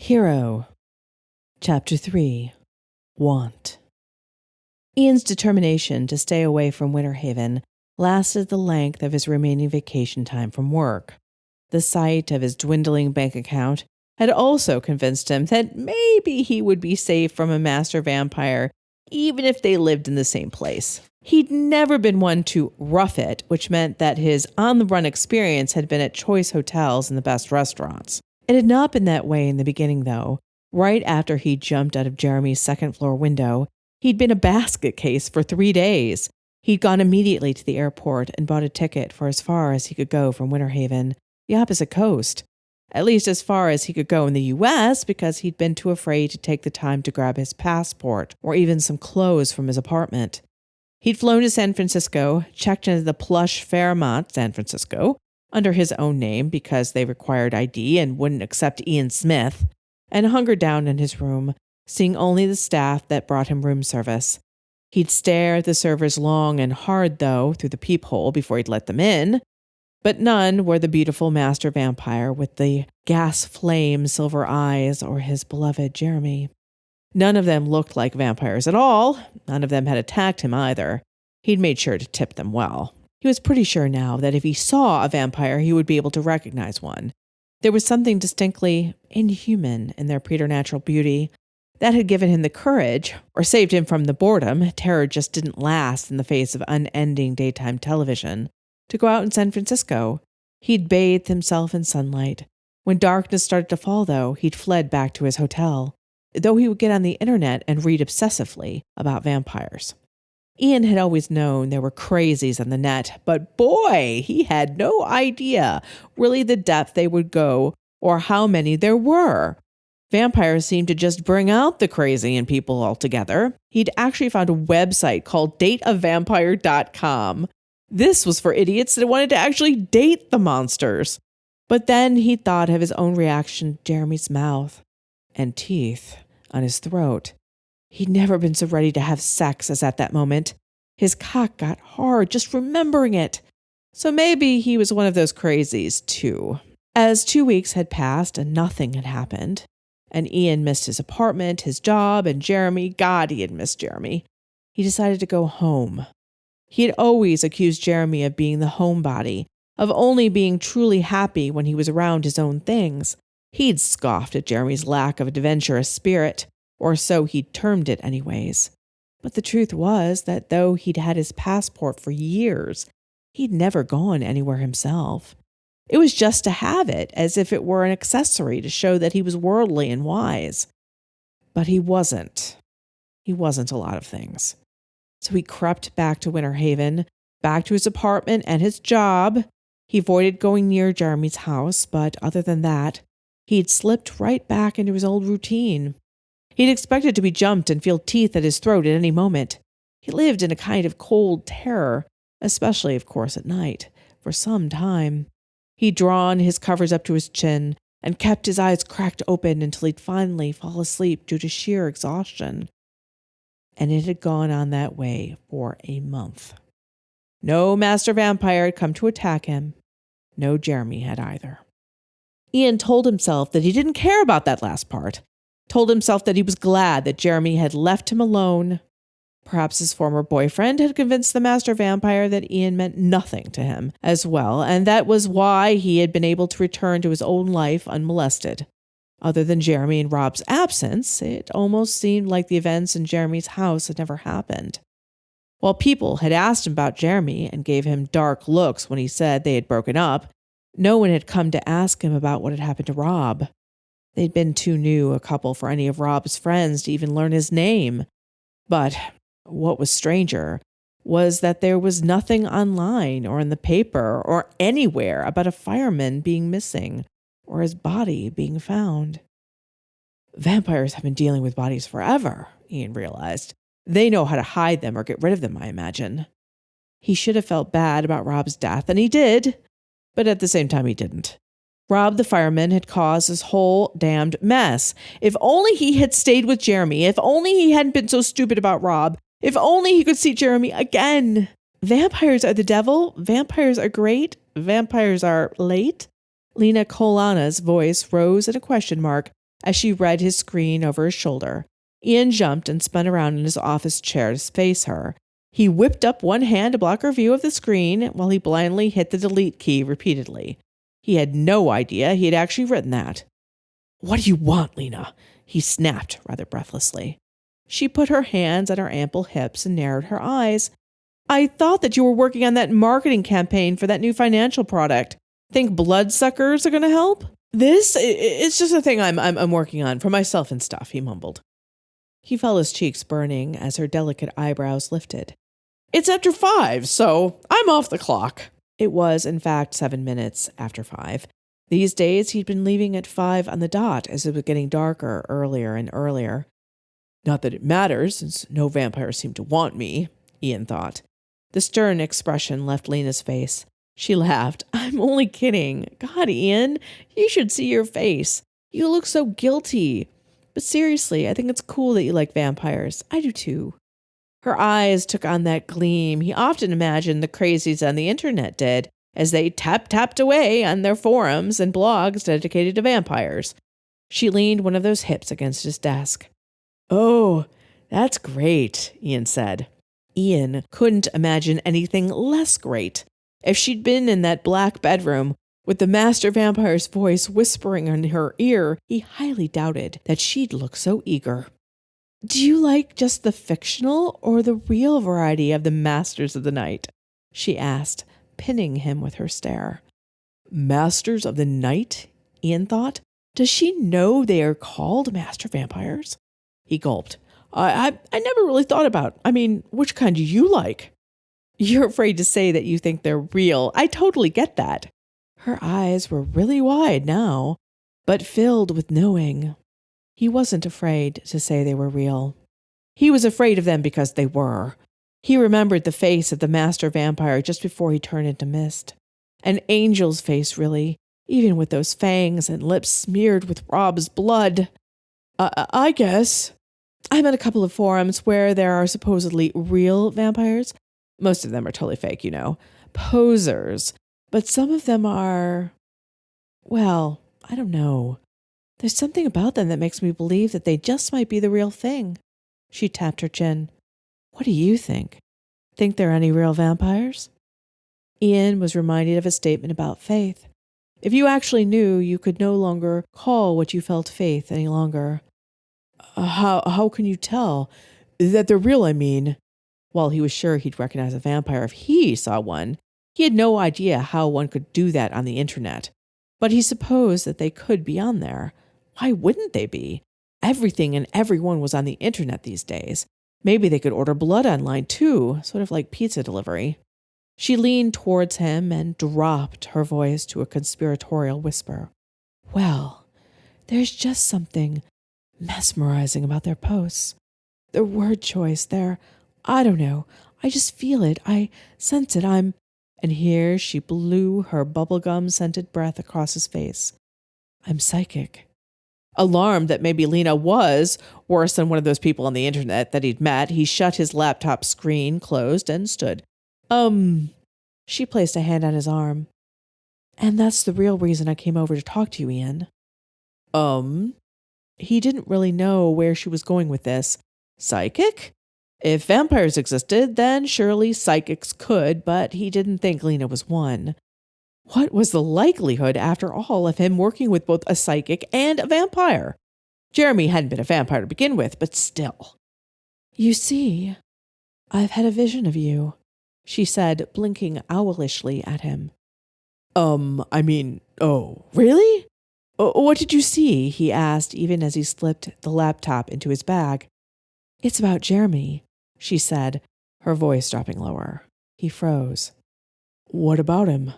Hero. Chapter 3. Want. Ian's determination to stay away from Winter Haven lasted the length of his remaining vacation time from work. The sight of his dwindling bank account had also convinced him that maybe he would be safe from a master vampire even if they lived in the same place. He'd never been one to rough it, which meant that his on-the-run experience had been at choice hotels and the best restaurants. It had not been that way in the beginning, though. Right after he jumped out of Jeremy's second-floor window, he'd been a basket case for 3 days. He'd gone immediately to the airport and bought a ticket for as far as he could go from Winter Haven, the opposite coast. At least as far as he could go in the U.S., because he'd been too afraid to take the time to grab his passport or even some clothes from his apartment. He'd flown to San Francisco, checked into the plush Fairmont San Francisco under his own name because they required ID and wouldn't accept Ian Smith, and hunkered down in his room, seeing only the staff that brought him room service. He'd stare at the servers long and hard, though, through the peephole before he'd let them in, but none were the beautiful master vampire with the gas-flame silver eyes or his beloved Jeremy. None of them looked like vampires at all. None of them had attacked him either. He'd made sure to tip them well. He was pretty sure now that if he saw a vampire, he would be able to recognize one. There was something distinctly inhuman in their preternatural beauty that had given him the courage, or saved him from the boredom — terror just didn't last in the face of unending daytime television — to go out in San Francisco. He'd bathed himself in sunlight. When darkness started to fall, though, he'd fled back to his hotel, though he would get on the internet and read obsessively about vampires. Ian had always known there were crazies on the net, but boy, he had no idea really the depth they would go or how many there were. Vampires seemed to just bring out the crazy in people altogether. He'd actually found a website called dateavampire.com. This was for idiots that wanted to actually date the monsters. But then he thought of his own reaction to Jeremy's mouth and teeth on his throat. He'd never been so ready to have sex as at that moment. His cock got hard just remembering it. So maybe he was one of those crazies, too. As 2 weeks had passed and nothing had happened, and Ian missed his apartment, his job, and Jeremy — God, he had missed Jeremy — he decided to go home. He had always accused Jeremy of being the homebody, of only being truly happy when he was around his own things. He'd scoffed at Jeremy's lack of adventurous spirit, or so he'd termed it anyways. But the truth was that though he'd had his passport for years, he'd never gone anywhere himself. It was just to have it, as if it were an accessory to show that he was worldly and wise. But he wasn't. He wasn't a lot of things. So he crept back to Winter Haven, back to his apartment and his job. He avoided going near Jeremy's house, but other than that, he'd slipped right back into his old routine. He'd expected to be jumped and feel teeth at his throat at any moment. He lived in a kind of cold terror, especially, of course, at night, for some time. He'd drawn his covers up to his chin and kept his eyes cracked open until he'd finally fall asleep due to sheer exhaustion. And it had gone on that way for a month. No master vampire had come to attack him. No Jeremy had either. Ian told himself that he didn't care about that last part. Told himself that he was glad that Jeremy had left him alone. Perhaps his former boyfriend had convinced the master vampire that Ian meant nothing to him as well, and that was why he had been able to return to his own life unmolested. Other than Jeremy and Rob's absence, it almost seemed like the events in Jeremy's house had never happened. While people had asked him about Jeremy and gave him dark looks when he said they had broken up, no one had come to ask him about what had happened to Rob. They'd been too new a couple for any of Rob's friends to even learn his name. But what was stranger was that there was nothing online or in the paper or anywhere about a fireman being missing or his body being found. Vampires have been dealing with bodies forever, Ian realized. They know how to hide them or get rid of them, I imagine. He should have felt bad about Rob's death, and he did, but at the same time he didn't. Rob the fireman had caused this whole damned mess. If only he had stayed with Jeremy. If only he hadn't been so stupid about Rob. If only he could see Jeremy again. Vampires are the devil. Vampires are great. Vampires are late. Lena Colana's voice rose at a question mark as she read his screen over his shoulder. Ian jumped and spun around in his office chair to face her. He whipped up one hand to block her view of the screen while he blindly hit the delete key repeatedly. He had no idea he had actually written that. "What do you want, Lena?" he snapped rather breathlessly. She put her hands on her ample hips and narrowed her eyes. "I thought that you were working on that marketing campaign for that new financial product. Think bloodsuckers are going to help?" It's just a thing I'm working on for myself and stuff," he mumbled. He felt his cheeks burning as her delicate eyebrows lifted. "It's after 5, so I'm off the clock." It was, in fact, 7 minutes after 5. These days, he'd been leaving at 5 on the dot as it was getting darker earlier and earlier. "Not that it matters, since no vampires seem to want me," Ian thought. The stern expression left Lena's face. She laughed. "I'm only kidding. God, Ian, you should see your face. You look so guilty. But seriously, I think it's cool that you like vampires. I do too." Her eyes took on that gleam he often imagined the crazies on the internet did as they tapped away on their forums and blogs dedicated to vampires. She leaned one of those hips against his desk. "Oh, that's great," Ian said. Ian couldn't imagine anything less great. If she'd been in that black bedroom with the master vampire's voice whispering in her ear, he highly doubted that she'd look so eager. "Do you like just the fictional or the real variety of the Masters of the Night?" she asked, pinning him with her stare. Masters of the Night? Ian thought. Does she know they are called master vampires? He gulped. I never really thought about. Which kind do you like? You're afraid to say that you think they're real. I totally get that. Her eyes were really wide now, but filled with knowing. He wasn't afraid to say they were real. He was afraid of them because they were. He remembered the face of the master vampire just before he turned into mist. An angel's face, really, even with those fangs and lips smeared with Rob's blood. I guess. I'm in a couple of forums where there are supposedly real vampires. Most of them are totally fake, posers. But some of them are, well, I don't know. There's something about them that makes me believe that they just might be the real thing. She tapped her chin. What do you think? Think there are any real vampires? Ian was reminded of a statement about faith. If you actually knew, you could no longer call what you felt faith any longer. How can you tell? That they're real, While he was sure he'd recognize a vampire if he saw one, he had no idea how one could do that on the internet. But he supposed that they could be on there. Why wouldn't they be? Everything and everyone was on the internet these days. Maybe they could order blood online too, sort of like pizza delivery. She leaned towards him and dropped her voice to a conspiratorial whisper. Well, there's just something mesmerizing about their posts. Their word choice, I don't know, I just feel it, I sense it, and here she blew her bubblegum-scented breath across his face. I'm psychic. Alarmed that maybe Lena was worse than one of those people on the internet that he'd met, he shut his laptop screen, closed, and stood. She placed a hand on his arm. And that's the real reason I came over to talk to you, Ian. He didn't really know where she was going with this. Psychic? If vampires existed, then surely psychics could, but he didn't think Lena was one. What was the likelihood, after all, of him working with both a psychic and a vampire? Jeremy hadn't been a vampire to begin with, but still. You see, I've had a vision of you, she said, blinking owlishly at him. Oh, really? What did you see? He asked, even as he slipped the laptop into his bag. It's about Jeremy, she said, her voice dropping lower. He froze. What about him?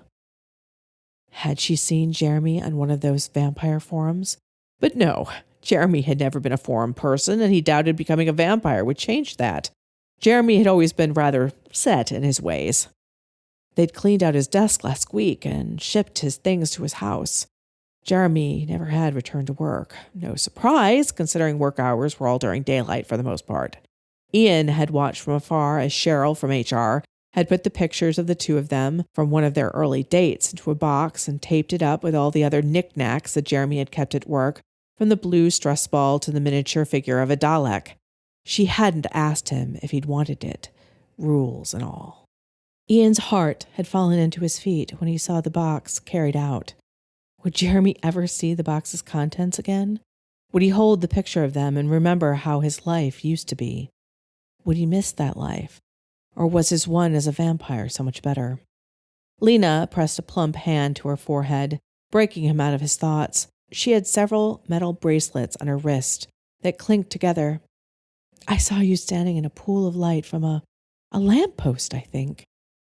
Had she seen Jeremy on one of those vampire forums? But no, Jeremy had never been a forum person, and he doubted becoming a vampire would change that. Jeremy had always been rather set in his ways. They'd cleaned out his desk last week and shipped his things to his house. Jeremy never had returned to work. No surprise, considering work hours were all during daylight for the most part. Ian had watched from afar as Cheryl from HR had put the pictures of the two of them from one of their early dates into a box and taped it up with all the other knickknacks that Jeremy had kept at work from the blue stress ball to the miniature figure of a Dalek. She hadn't asked him if he'd wanted it, rules and all. Ian's heart had fallen into his feet when he saw the box carried out. Would Jeremy ever see the box's contents again? Would he hold the picture of them and remember how his life used to be? Would he miss that life? Or was his one as a vampire so much better? Lena pressed a plump hand to her forehead, breaking him out of his thoughts. She had several metal bracelets on her wrist that clinked together. I saw you standing in a pool of light from a lamppost, I think.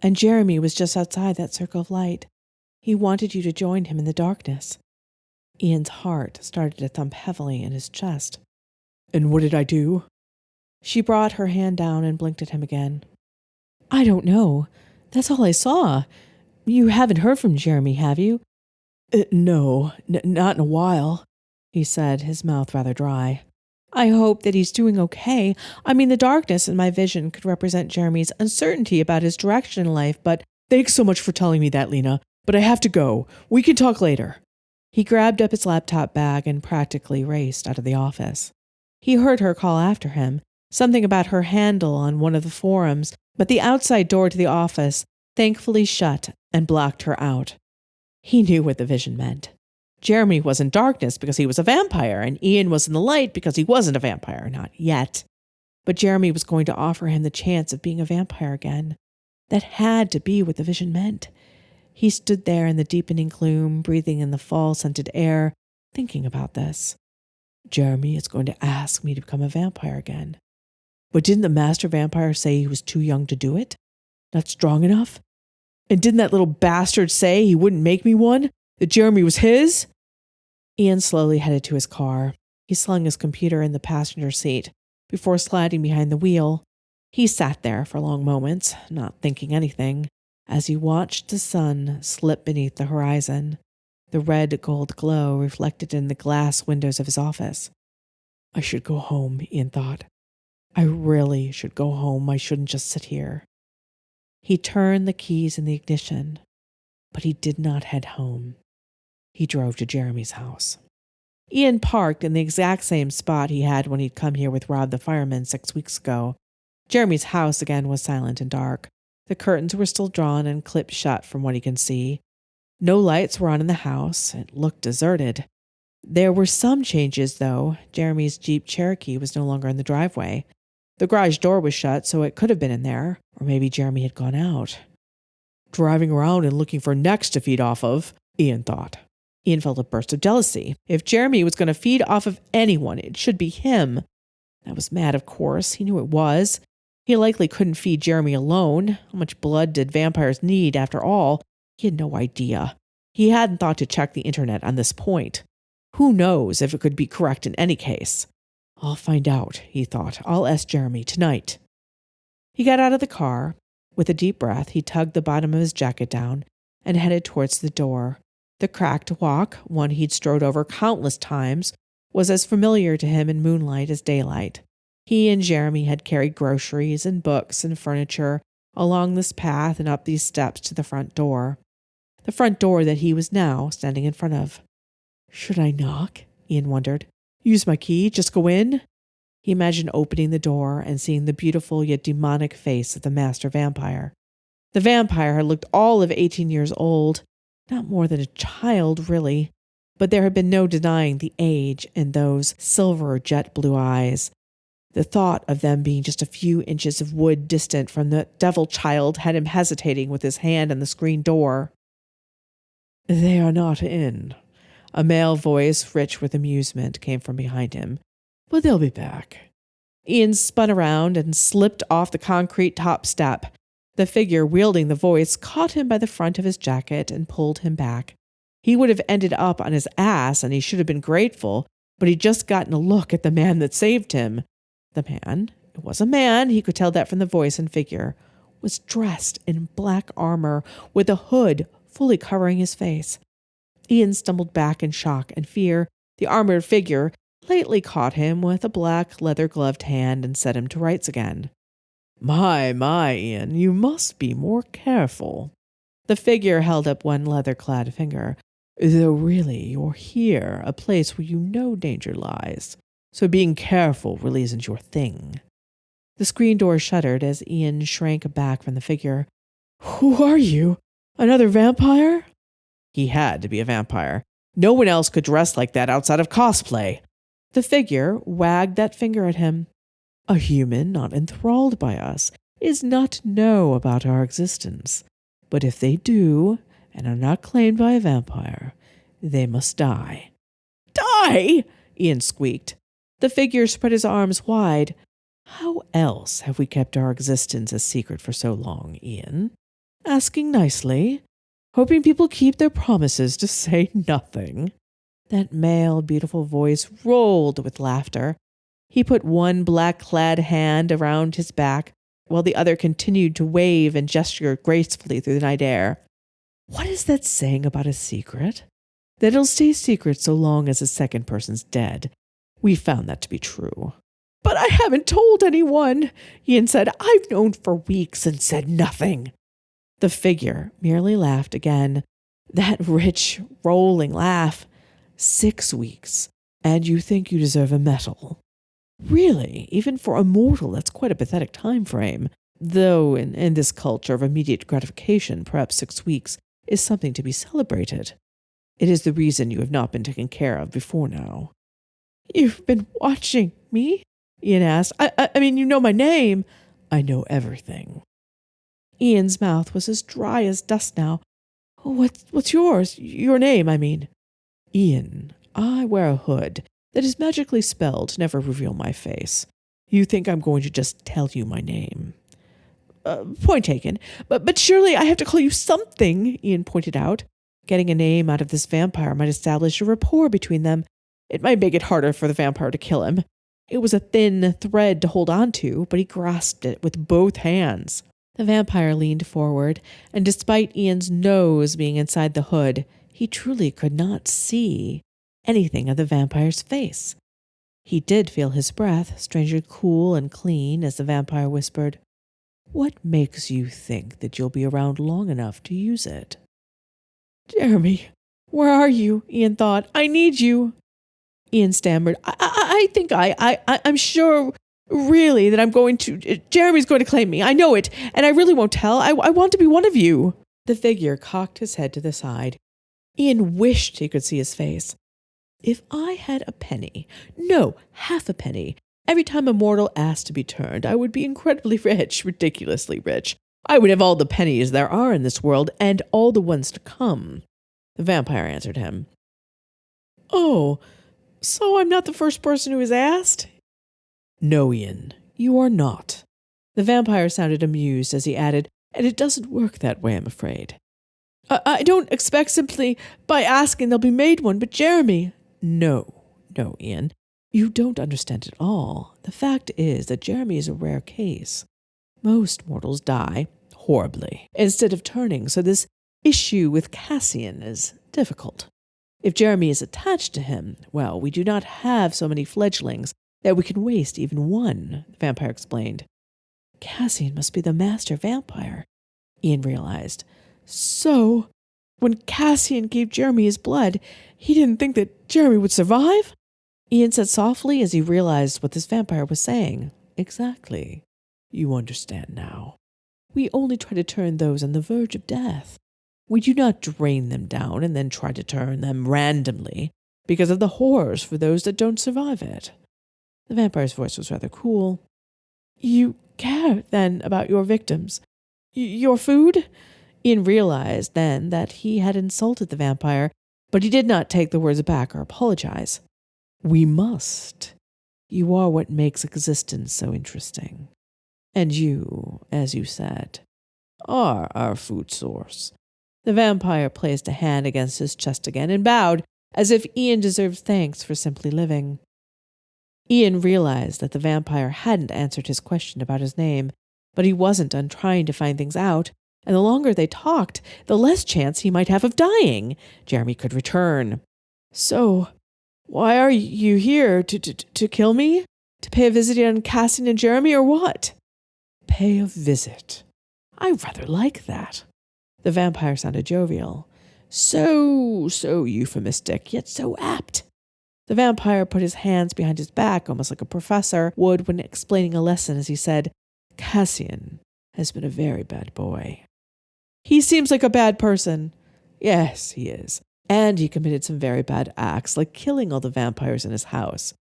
And Jeremy was just outside that circle of light. He wanted you to join him in the darkness. Ian's heart started to thump heavily in his chest. And what did I do? She brought her hand down and blinked at him again. I don't know. That's all I saw. You haven't heard from Jeremy, have you? No, not in a while, he said, his mouth rather dry. I hope that he's doing okay. I mean, the darkness in my vision could represent Jeremy's uncertainty about his direction in life, but thanks so much for telling me that, Lena. But I have to go. We can talk later. He grabbed up his laptop bag and practically raced out of the office. He heard her call after him, something about her handle on one of the forums, but the outside door to the office thankfully shut and blocked her out. He knew what the vision meant. Jeremy was in darkness because he was a vampire, and Ian was in the light because he wasn't a vampire, not yet. But Jeremy was going to offer him the chance of being a vampire again. That had to be what the vision meant. He stood there in the deepening gloom, breathing in the fall-scented air, thinking about this. Jeremy is going to ask me to become a vampire again. But didn't the master vampire say he was too young to do it? Not strong enough? And didn't that little bastard say he wouldn't make me one? That Jeremy was his? Ian slowly headed to his car. He slung his computer in the passenger seat before sliding behind the wheel. He sat there for long moments, not thinking anything, as he watched the sun slip beneath the horizon, the red gold glow reflected in the glass windows of his office. I should go home, Ian thought. I really should go home. I shouldn't just sit here. He turned the keys in the ignition, but he did not head home. He drove to Jeremy's house. Ian parked in the exact same spot he had when he'd come here with Rob the fireman 6 weeks ago. Jeremy's house again was silent and dark. The curtains were still drawn and clipped shut from what he could see. No lights were on in the house. It looked deserted. There were some changes, though. Jeremy's Jeep Cherokee was no longer in the driveway. The garage door was shut, so it could have been in there. Or maybe Jeremy had gone out. Driving around and looking for necks to feed off of, Ian thought. Ian felt a burst of jealousy. If Jeremy was going to feed off of anyone, it should be him. That was mad, of course. He knew it was. He likely couldn't feed Jeremy alone. How much blood did vampires need, after all? He had no idea. He hadn't thought to check the internet on this point. Who knows if it could be correct in any case? I'll find out, he thought. I'll ask Jeremy tonight. He got out of the car. With a deep breath, he tugged the bottom of his jacket down and headed towards the door. The cracked walk, one he'd strode over countless times, was as familiar to him in moonlight as daylight. He and Jeremy had carried groceries and books and furniture along this path and up these steps to the front door. The front door that he was now standing in front of. Should I knock? Ian wondered. Use my key? Just go in? He imagined opening the door and seeing the beautiful yet demonic face of the master vampire. The vampire had looked all of 18 years old, not more than a child, really, but there had been no denying the age in those silver jet blue eyes. The thought of them being just a few inches of wood distant from the devil child had him hesitating with his hand on the screen door. They are not in. A male voice, rich with amusement, came from behind him. But they'll be back. Ian spun around and slipped off the concrete top step. The figure wielding the voice caught him by the front of his jacket and pulled him back. He would have ended up on his ass, and he should have been grateful, but he'd just gotten a look at the man that saved him. The man, it was a man, he could tell that from the voice and figure, was dressed in black armor with a hood fully covering his face. Ian stumbled back in shock and fear. The armored figure lightly caught him with a black leather-gloved hand and set him to rights again. My, Ian, you must be more careful. The figure held up one leather-clad finger. Though really, you're here, a place where you know danger lies. So being careful really isn't your thing. The screen door shuddered as Ian shrank back from the figure. Who are you? Another vampire? He had to be a vampire. No one else could dress like that outside of cosplay. The figure wagged that finger at him. A human not enthralled by us is not to know about our existence. But if they do, and are not claimed by a vampire, they must die. Die! Ian squeaked. The figure spread his arms wide. How else have we kept our existence a secret for so long, Ian? Asking nicely, hoping people keep their promises to say nothing. That male, beautiful voice rolled with laughter. He put one black-clad hand around his back, while the other continued to wave and gesture gracefully through the night air. What is that saying about a secret? That it'll stay secret so long as the second person's dead. We found that to be true. But I haven't told anyone, Ian said. I've known for weeks and said nothing. The figure merely laughed again. That rich, rolling laugh. 6 weeks, and you think you deserve a medal. Really, even for a mortal, that's quite a pathetic time frame. Though in this culture of immediate gratification, perhaps 6 weeks is something to be celebrated. It is the reason you have not been taken care of before now. You've been watching me? Ian asked. I mean, you know my name. I know everything. Ian's mouth was as dry as dust now. What's yours? Your name, I mean. Ian, I wear a hood that is magically spelled to never reveal my face. You think I'm going to just tell you my name? Point taken. But surely I have to call you something, Ian pointed out. Getting a name out of this vampire might establish a rapport between them. It might make it harder for the vampire to kill him. It was a thin thread to hold on to, but he grasped it with both hands. The vampire leaned forward, and despite Ian's nose being inside the hood, he truly could not see anything of the vampire's face. He did feel his breath, strangely cool and clean, as the vampire whispered, What makes you think that you'll be around long enough to use it? Jeremy, where are you? Ian thought. I need you. Ian stammered. I'm sure, really, that I'm going to... Jeremy's going to claim me. I know it, and I really won't tell. I want to be one of you. The figure cocked his head to the side. Ian wished he could see his face. If I had a penny, no, half a penny, every time a mortal asked to be turned, I would be incredibly rich, ridiculously rich. I would have all the pennies there are in this world, and all the ones to come. The vampire answered him. Oh, so I'm not the first person who has asked? No, Ian, you are not. The vampire sounded amused as he added, and it doesn't work that way, I'm afraid. I don't expect simply by asking they'll be made one, but Jeremy... No, Ian. You don't understand at all. The fact is that Jeremy is a rare case. Most mortals die, horribly, instead of turning, so this issue with Cassian is difficult. If Jeremy is attached to him, well, we do not have so many fledglings that we can waste even one, the vampire explained. Cassian must be the master vampire, Ian realized. So, when Cassian gave Jeremy his blood, he didn't think that Jeremy would survive? Ian said softly as he realized what this vampire was saying. Exactly. You understand now. We only try to turn those on the verge of death. We do not drain them down and then try to turn them randomly because of the horrors for those that don't survive it. The vampire's voice was rather cool. You care, then, about your victims? Your food? Ian realized then that he had insulted the vampire, but he did not take the words back or apologize. We must. You are what makes existence so interesting. And you, as you said, are our food source. The vampire placed a hand against his chest again and bowed, as if Ian deserved thanks for simply living. Ian realized that the vampire hadn't answered his question about his name, but he wasn't done trying to find things out, and the longer they talked, the less chance he might have of dying. Jeremy could return. So, why are you here? To kill me? To pay a visit on Cassian and Jeremy, or what? Pay a visit. I rather like that. The vampire sounded jovial. So euphemistic, yet so apt. The vampire put his hands behind his back, almost like a professor would when explaining a lesson, as he said, Cassian has been a very bad boy. He seems like a bad person. Yes, he is. And he committed some very bad acts, like killing all the vampires in his house.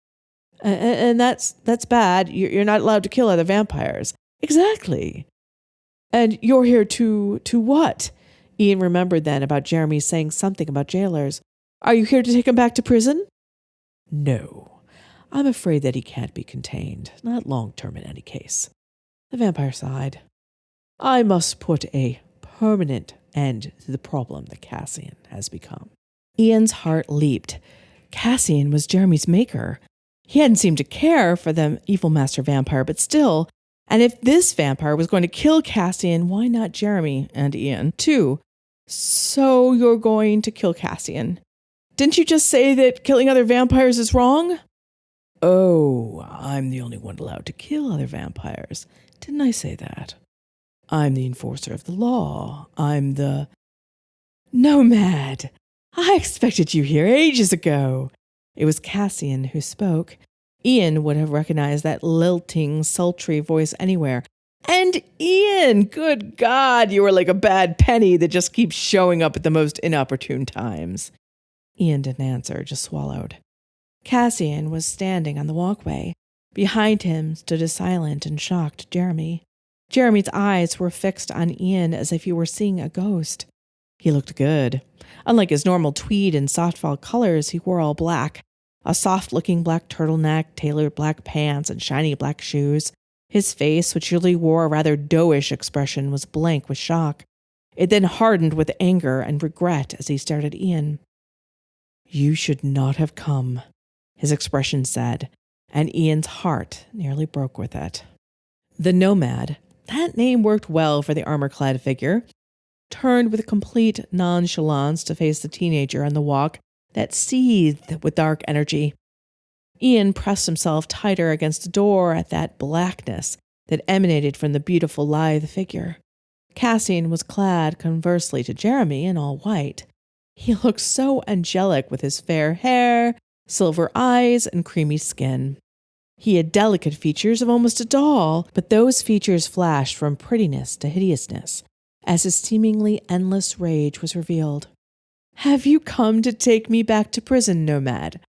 And that's bad. You're not allowed to kill other vampires. Exactly. And you're here to what? Ian remembered then about Jeremy saying something about jailers. Are you here to take him back to prison? No. I'm afraid that he can't be contained. Not long-term in any case. The vampire sighed. I must put a permanent end to the problem that Cassian has become. Ian's heart leaped. Cassian was Jeremy's maker. He hadn't seemed to care for the evil master vampire, but still, and if this vampire was going to kill Cassian, why not Jeremy and Ian, too? So you're going to kill Cassian. Didn't you just say that killing other vampires is wrong? Oh, I'm the only one allowed to kill other vampires. Didn't I say that? I'm the enforcer of the law. I'm the... Nomad! I expected you here ages ago. It was Cassian who spoke. Ian would have recognized that lilting, sultry voice anywhere. And Ian, good God, you were like a bad penny that just keeps showing up at the most inopportune times. Ian didn't answer, just swallowed. Cassian was standing on the walkway. Behind him stood a silent and shocked Jeremy. Jeremy's eyes were fixed on Ian as if he were seeing a ghost. He looked good. Unlike his normal tweed and softfall colors, he wore all black. A soft-looking black turtleneck, tailored black pants, and shiny black shoes. His face, which usually wore a rather doughish expression, was blank with shock. It then hardened with anger and regret as he stared at Ian. You should not have come, his expression said, and Ian's heart nearly broke with it. The Nomad, that name worked well for the armor-clad figure, turned with complete nonchalance to face the teenager on the walk that seethed with dark energy. Ian pressed himself tighter against the door at that blackness that emanated from the beautiful, lithe figure. Cassian was clad, conversely to Jeremy, in all white. He looked so angelic with his fair hair, silver eyes, and creamy skin. He had delicate features of almost a doll, but those features flashed from prettiness to hideousness as his seemingly endless rage was revealed. Have you come to take me back to prison, Nomad?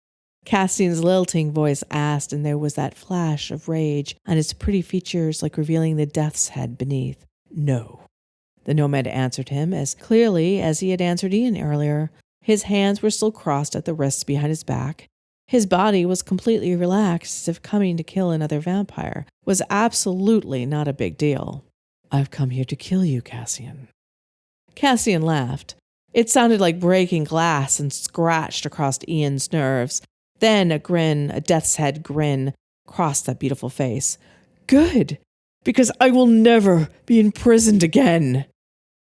Cassian's lilting voice asked, and there was that flash of rage on his pretty features like revealing the death's head beneath. No. The Nomad answered him as clearly as he had answered Ian earlier. His hands were still crossed at the wrists behind his back. His body was completely relaxed, as if coming to kill another vampire was absolutely not a big deal. I've come here to kill you, Cassian. Cassian laughed. It sounded like breaking glass and scratched across Ian's nerves. Then a grin, a death's head grin, crossed that beautiful face. Good, because I will never be imprisoned again.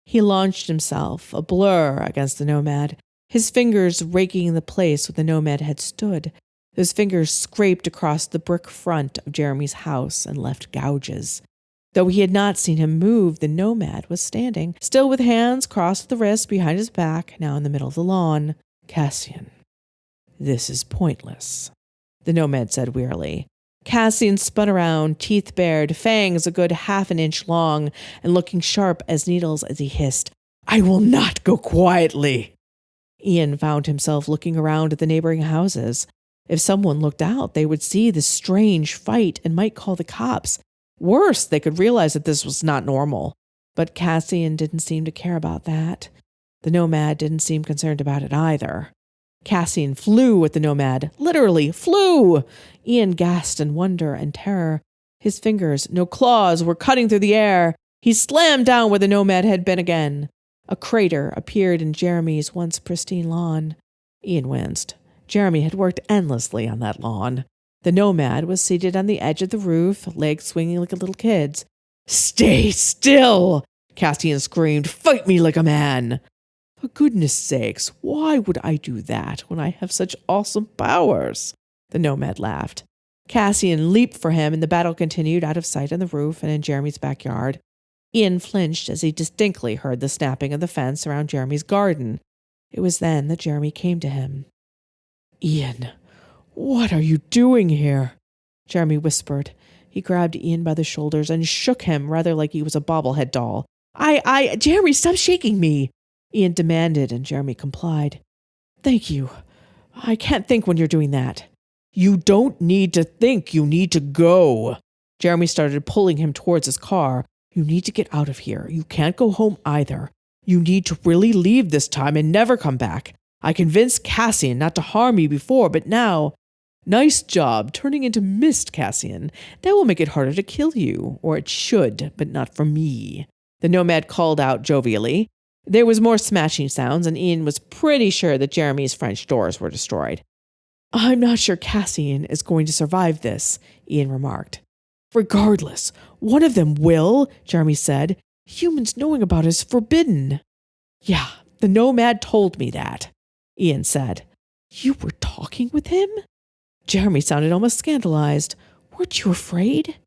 He launched himself, a blur against the Nomad, his fingers raking the place where the Nomad had stood. Those fingers scraped across the brick front of Jeremy's house and left gouges. Though he had not seen him move, the Nomad was standing, still with hands crossed at the wrists behind his back, now in the middle of the lawn. Cassian, this is pointless, the Nomad said wearily. Cassian spun around, teeth bared, fangs a good half an inch long, and looking sharp as needles as he hissed, I will not go quietly. Ian found himself looking around at the neighboring houses. If someone looked out, they would see this strange fight and might call the cops. Worse, they could realize that this was not normal. But Cassian didn't seem to care about that. The Nomad didn't seem concerned about it either. Cassian flew at the Nomad, literally flew. Ian gasped in wonder and terror. His fingers, no claws, were cutting through the air. He slammed down where the Nomad had been again. A crater appeared in Jeremy's once pristine lawn. Ian winced. Jeremy had worked endlessly on that lawn. The Nomad was seated on the edge of the roof, legs swinging like a little kid's. Stay still! Cassian screamed. Fight me like a man! For goodness sakes, why would I do that when I have such awesome powers? The Nomad laughed. Cassian leaped for him, and the battle continued out of sight on the roof and in Jeremy's backyard. Ian flinched as he distinctly heard the snapping of the fence around Jeremy's garden. It was then that Jeremy came to him. "Ian, what are you doing here?" Jeremy whispered. He grabbed Ian by the shoulders and shook him rather like he was a bobblehead doll. Jeremy, stop shaking me!" Ian demanded, and Jeremy complied. "Thank you. I can't think when you're doing that." "You don't need to think, you need to go." Jeremy started pulling him towards his car. "You need to get out of here. You can't go home either. You need to really leave this time and never come back. I convinced Cassian not to harm you before, but now—" "Nice job turning into mist, Cassian. That will make it harder to kill you. Or it should, but not for me," the nomad called out jovially. There was more smashing sounds, and Ian was pretty sure that Jeremy's French doors were destroyed. "I'm not sure Cassian is going to survive this," Ian remarked. "Regardless, one of them will," Jeremy said. "Humans knowing about it is forbidden." "Yeah, the nomad told me that," Ian said. "You were talking with him?" Jeremy sounded almost scandalized. "Weren't you afraid?"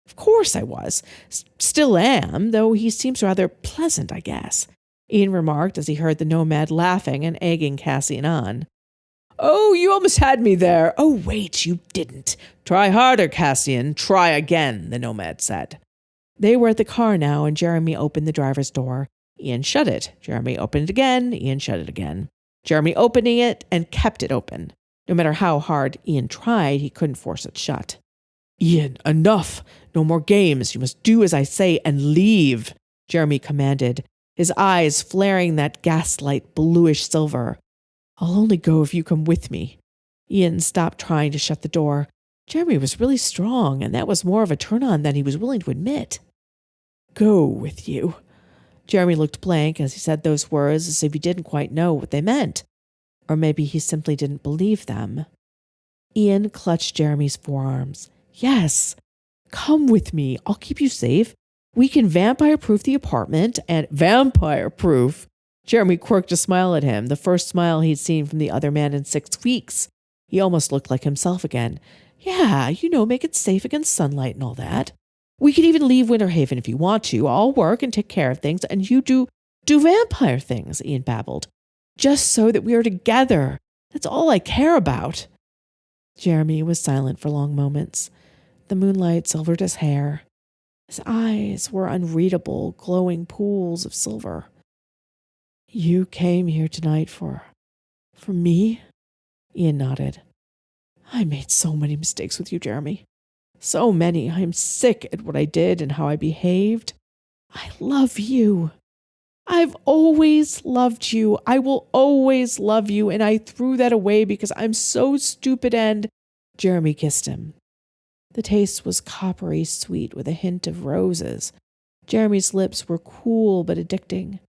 "Of course I was. Still am, though he seems rather pleasant, I guess," Ian remarked as he heard the nomad laughing and egging Cassian on. "Oh, you almost had me there." "Oh, wait, you didn't. Try harder, Cassian. Try again," the nomad said. They were at the car now, and Jeremy opened the driver's door. Ian shut it. Jeremy opened it again. Ian shut it again. Jeremy opening it and kept it open. No matter how hard Ian tried, he couldn't force it shut. "Ian, enough. No more games. You must do as I say and leave," Jeremy commanded, his eyes flaring that gaslight bluish silver. "I'll only go if you come with me." Ian stopped trying to shut the door. Jeremy was really strong, and that was more of a turn-on than he was willing to admit. "Go with you." Jeremy looked blank as he said those words, as if he didn't quite know what they meant. Or maybe he simply didn't believe them. Ian clutched Jeremy's forearms. "Yes, come with me. I'll keep you safe. We can vampire-proof the apartment and—" "Vampire-proof?" Jeremy quirked a smile at him, the first smile he'd seen from the other man in 6 weeks. He almost looked like himself again. "Yeah, make it safe against sunlight and all that. We could even leave Winter Haven if you want to. I'll work and take care of things, and you do vampire things," Ian babbled. "Just so that we are together. That's all I care about." Jeremy was silent for long moments. The moonlight silvered his hair. His eyes were unreadable, glowing pools of silver. "You came here tonight for me?" Ian nodded. "I made so many mistakes with you, Jeremy. So many. I'm sick at what I did and how I behaved. I love you. I've always loved you. I will always love you, and I threw that away because I'm so stupid and—" Jeremy kissed him. The taste was coppery sweet with a hint of roses. Jeremy's lips were cool but addicting.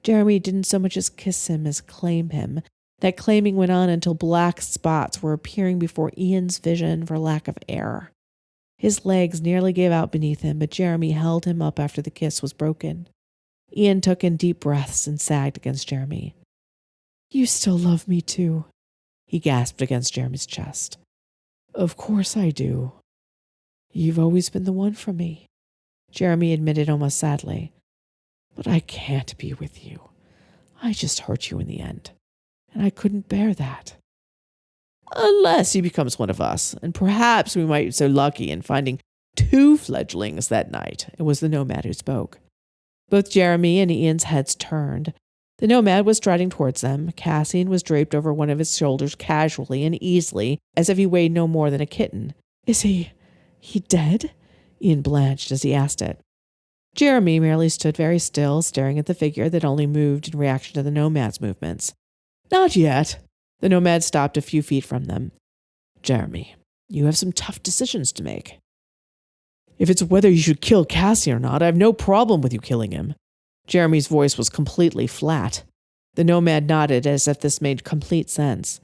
Jeremy didn't so much as kiss him as claim him. That claiming went on until black spots were appearing before Ian's vision for lack of air. His legs nearly gave out beneath him, but Jeremy held him up after the kiss was broken. Ian took in deep breaths and sagged against Jeremy. "You still love me too," he gasped against Jeremy's chest. "Of course I do. You've always been the one for me," Jeremy admitted almost sadly. "But I can't be with you. I just hurt you in the end, and I couldn't bear that." "Unless he becomes one of us, and perhaps we might be so lucky in finding 2 fledglings that night." It was the nomad who spoke. Both Jeremy and Ian's heads turned. The nomad was striding towards them. Cassian was draped over one of his shoulders casually and easily, as if he weighed no more than a kitten. "Is he dead?" Ian blanched as he asked it. Jeremy merely stood very still, staring at the figure that only moved in reaction to the nomad's movements. "Not yet." The nomad stopped a few feet from them. "Jeremy, you have some tough decisions to make. If it's whether you should kill Cassie or not, I have no problem with you killing him." Jeremy's voice was completely flat. The nomad nodded as if this made complete sense.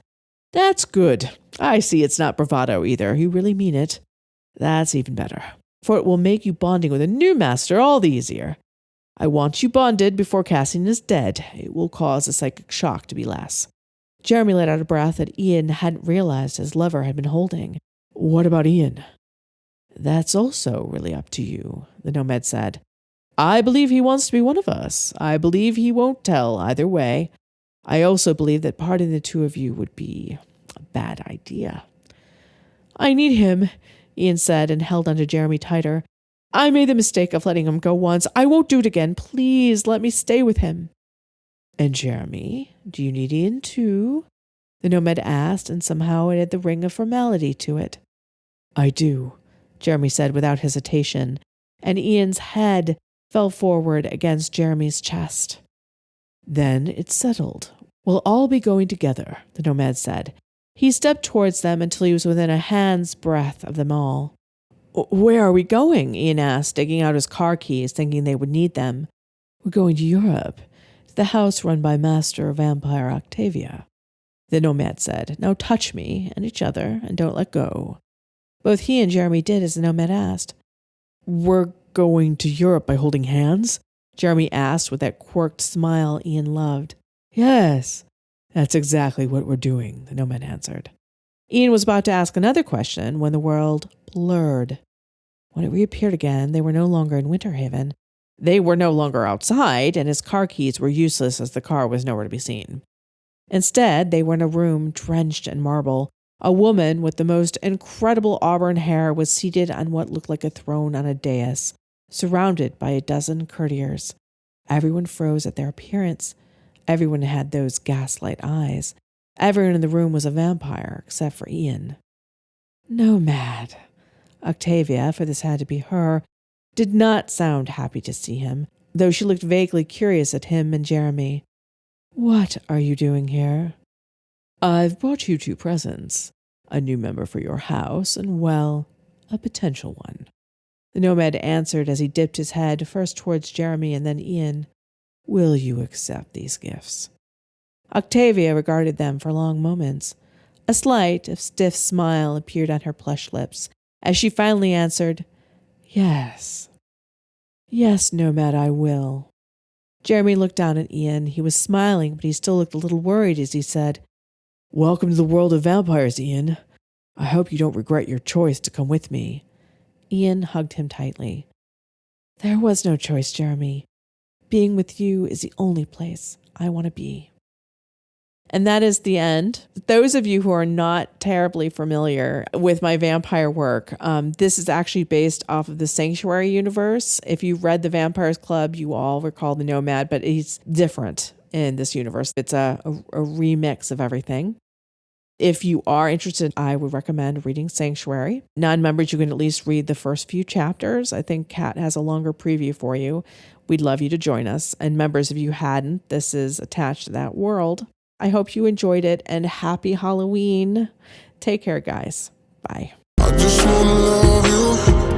"That's good. I see it's not bravado either. You really mean it. That's even better, for it will make you bonding with a new master all the easier. I want you bonded before Cassian is dead. It will cause a psychic shock to be less." Jeremy let out a breath that Ian hadn't realized his lover had been holding. "What about Ian?" "That's also really up to you," the nomad said. "I believe he wants to be one of us. I believe he won't tell either way. I also believe that parting the two of you would be a bad idea. I need him, Ian said and held onto Jeremy tighter. I made the mistake of letting him go once. I won't do it again. Please let me stay with him. And Jeremy, do you need Ian too? The nomad asked, and somehow it had the ring of formality to it. I do, Jeremy said without hesitation, and Ian's head fell forward against Jeremy's chest. Then it's settled. We'll all be going together, the nomad said. He stepped towards them until he was within a hand's breadth of them all. Where are we going? Ian asked, digging out his car keys, thinking they would need them. We're going to Europe, to the house run by Master Vampire Octavia, the nomad said. Now touch me and each other, and don't let go. Both he and Jeremy did as the nomad asked. We're going to Europe by holding hands? Jeremy asked with that quirked smile Ian loved. Yes, that's exactly what we're doing, the nomad answered. Ian was about to ask another question when the world blurred. When it reappeared again, they were no longer in Winter Haven. They were no longer outside, and his car keys were useless as the car was nowhere to be seen. Instead, they were in a room drenched in marble. A woman with the most incredible auburn hair was seated on what looked like a throne on a dais, surrounded by a dozen courtiers. Everyone froze at their appearance. Everyone had those gaslight eyes. Everyone in the room was a vampire, except for Ian. Nomad. Octavia, for this had to be her, did not sound happy to see him, though she looked vaguely curious at him and Jeremy. What are you doing here? I've brought you two presents. A new member for your house, and, well, a potential one. The nomad answered as he dipped his head first towards Jeremy and then Ian. Will you accept these gifts? Octavia regarded them for long moments. A slight, if stiff smile appeared on her plush lips as she finally answered, Yes. Yes, Nomad, I will. Jeremy looked down at Ian. He was smiling, but he still looked a little worried as he said, Welcome to the world of vampires, Ian. I hope you don't regret your choice to come with me. Ian hugged him tightly. There was no choice, Jeremy. Being with you is the only place I want to be. And that is the end. Those of you who are not terribly familiar with my vampire work, this is actually based off of the Sanctuary universe. If you read The Vampires Club, you all recall the Nomad, but he's different in this universe. It's a remix of everything. If you are interested, I would recommend reading Sanctuary. Non-members, you can at least read the first few chapters. I think Kat has a longer preview for you. We'd love you to join us. And members, if you hadn't, this is attached to that world. I hope you enjoyed it, and happy Halloween. Take care, guys. Bye. I just wanna love you.